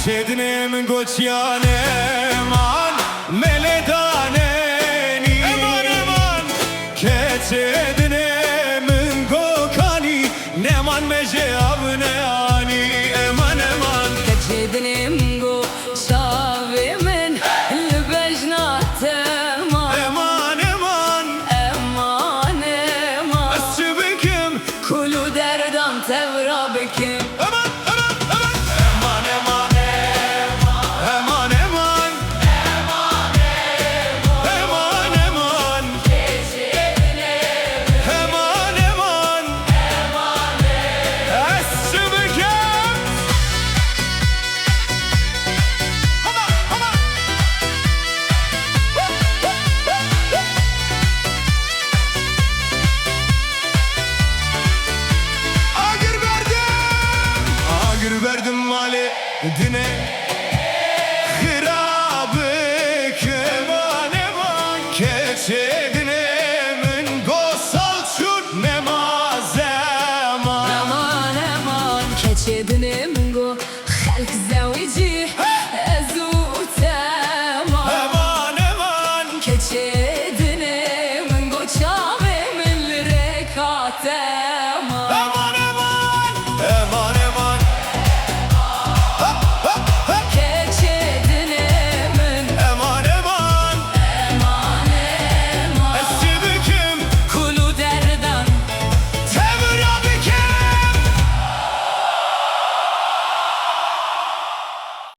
Keçednim goçyaneman Meledaneni Eman eman Keçednim gokani Neman meje avneani Eman eman Keçednim go şavimin Lübejnateman Eman eman Eman eman Sübüküm Kulu derdan tevrabikim Eman eman eman Eman eman Eman eman Eman eman Eman eman Sübüküm Agır verdim Agır verdim mali dine Hırabık Eman eman Keçedinemin Gosalçut nemaz eman Eman eman Keçednim go Halk zevici